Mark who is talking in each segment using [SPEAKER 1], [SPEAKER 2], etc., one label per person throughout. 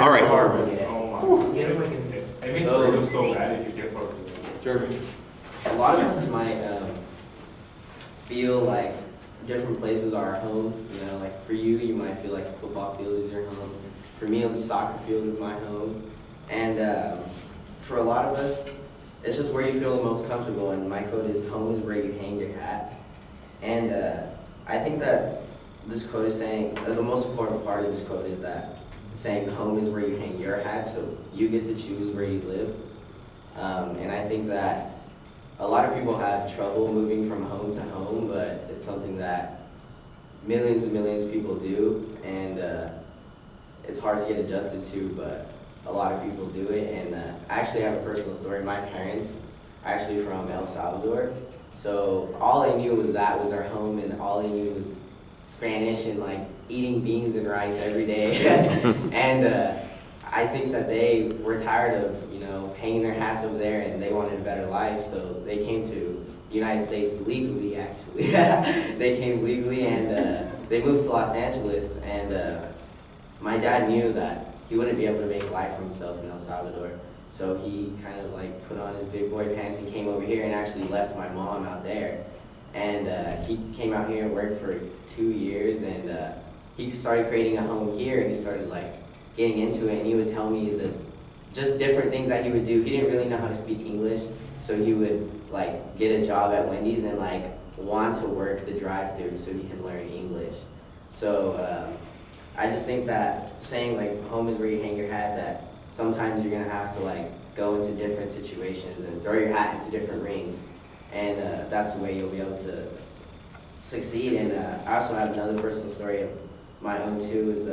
[SPEAKER 1] All right.
[SPEAKER 2] A lot of us might feel like different places are our home. You know, like for you, you might feel like the football field is your home. For me, the soccer field is my home. And for a lot of us, it's just where you feel the most comfortable. And my quote is, home is where you hang your hat. And I think that this quote is saying, the most important part of this quote is that it's saying home is where you hang your hat, so you get to choose where you live. And I think that a lot of people have trouble moving from home to home, but it's something that millions and millions of people do, and it's hard to get adjusted to, but a lot of people do it. And I actually have a personal story. My parents are actually from El Salvador, so all they knew was that was their home, and all they knew was Spanish and like eating beans and rice every day. And I think that they were tired of, you know, hanging their hats over there, and they wanted a better life, so they came to the United States legally, actually. They came legally, and they moved to Los Angeles, and my dad knew that he wouldn't be able to make life for himself in El Salvador, so he kind of like put on his big boy pants and came over here and actually left my mom out there. And he came out here and worked for 2 years, and he started creating a home here, and he started like getting into it, and he would tell me the just different things that he would do. He didn't really know how to speak English, so he would like get a job at Wendy's and like want to work the drive-thru so he can learn English. So I just think that saying like home is where you hang your hat, that sometimes you're gonna have to like go into different situations and throw your hat into different rings, and that's the way you'll be able to succeed. And I also have another personal story of my own too. Is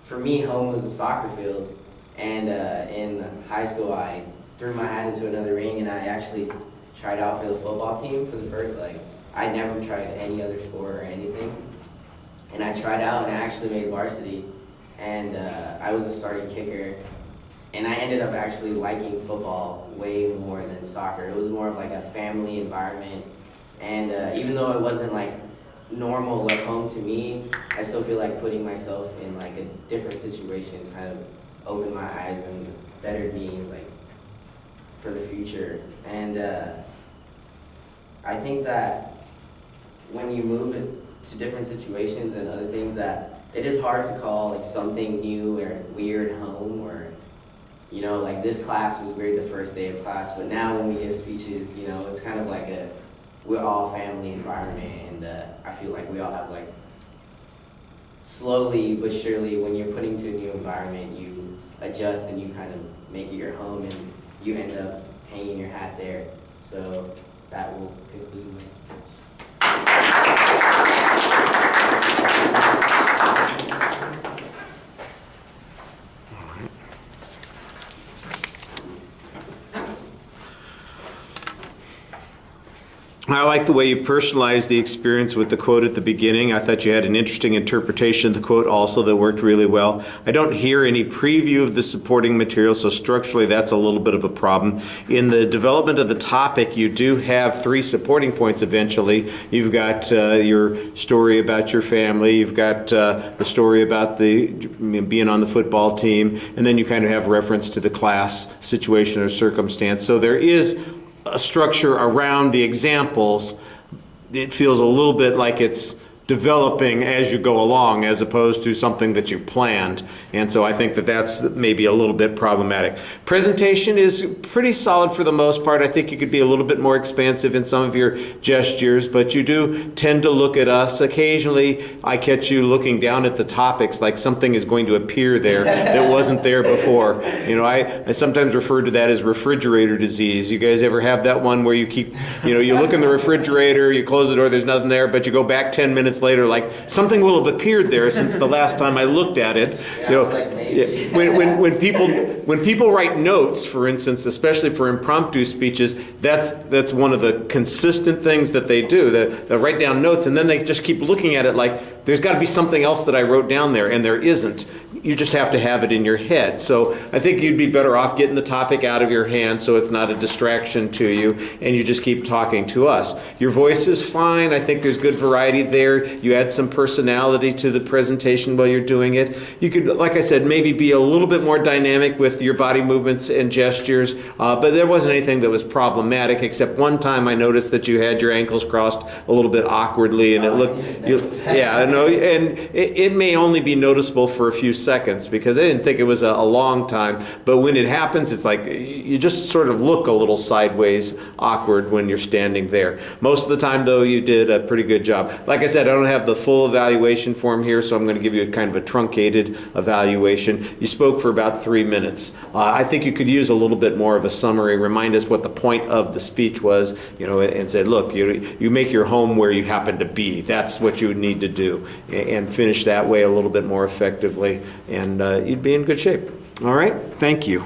[SPEAKER 2] for me, home was a soccer field, and in high school I threw my hat into another ring, and I actually tried out for the football team for the first, like, I never tried any other sport or anything, and I tried out and I actually made varsity, and I was a starting kicker, and I ended up actually liking football way more than soccer. It was more of like a family environment, and even though it wasn't like normal like home to me, I still feel like putting myself in like a different situation kind of opened my eyes and bettered me like for the future. And I think that when you move to different situations and other things, that it is hard to call like something new or weird home, or you know, like this class was weird the first day of class, but now when we give speeches, you know, it's kind of like we're all family environment, and I feel like we all have like, slowly but surely, when you're put into a new environment, you adjust and you kind of make it your home, and you end up hanging your hat there. So that will conclude my speech.
[SPEAKER 1] I like the way you personalized the experience with the quote at the beginning. I thought you had an interesting interpretation of the quote also that worked really well. I don't hear any preview of the supporting material, so structurally that's a little bit of a problem. In the development of the topic, you do have 3 supporting points eventually. You've got your story about your family, you've got the story about being on the football team, and then you kind of have reference to the class situation or circumstance. So there is a structure around the examples. It feels a little bit like it's developing as you go along, as opposed to something that you planned. And so I think that that's maybe a little bit problematic. Presentation is pretty solid for the most part. I think you could be a little bit more expansive in some of your gestures, but you do tend to look at us. Occasionally, I catch you looking down at the topics like something is going to appear there that wasn't there before. You know, I sometimes refer to that as refrigerator disease. You guys ever have that one where you keep, you know, you look in the refrigerator, you close the door, there's nothing there, but you go back 10 minutes later, like something will have appeared there since the last time I looked at it.
[SPEAKER 2] Yeah,
[SPEAKER 1] you know,
[SPEAKER 2] it's like maybe.
[SPEAKER 1] when people write notes, for instance, especially for impromptu speeches, that's one of the consistent things that they do. They write down notes, and then they just keep looking at it like there's got to be something else that I wrote down there, and there isn't. You just have to have it in your head. So I think you'd be better off getting the topic out of your hand so it's not a distraction to you, and you just keep talking to us. Your voice is fine. I think there's good variety there. there. You add some personality to the presentation while you're doing it. You could, like I said, maybe be a little bit more dynamic with your body movements and gestures, but there wasn't anything that was problematic, except one time I noticed that you had your ankles crossed a little bit awkwardly, and it looked, yeah, I know, and it may only be noticeable for a few seconds because I didn't think it was a long time, but when it happens, it's like you just sort of look a little sideways awkward when you're standing there. Most of the time, though, you did a pretty good job. Like I said, I don't have the full evaluation form here, so I'm going to give you a kind of a truncated evaluation. You spoke for about 3 minutes. I think you could use a little bit more of a summary, remind us what the point of the speech was, you know, and say, look, you make your home where you happen to be. That's what you would need to do, and finish that way a little bit more effectively, and you'd be in good shape. All right? Thank you.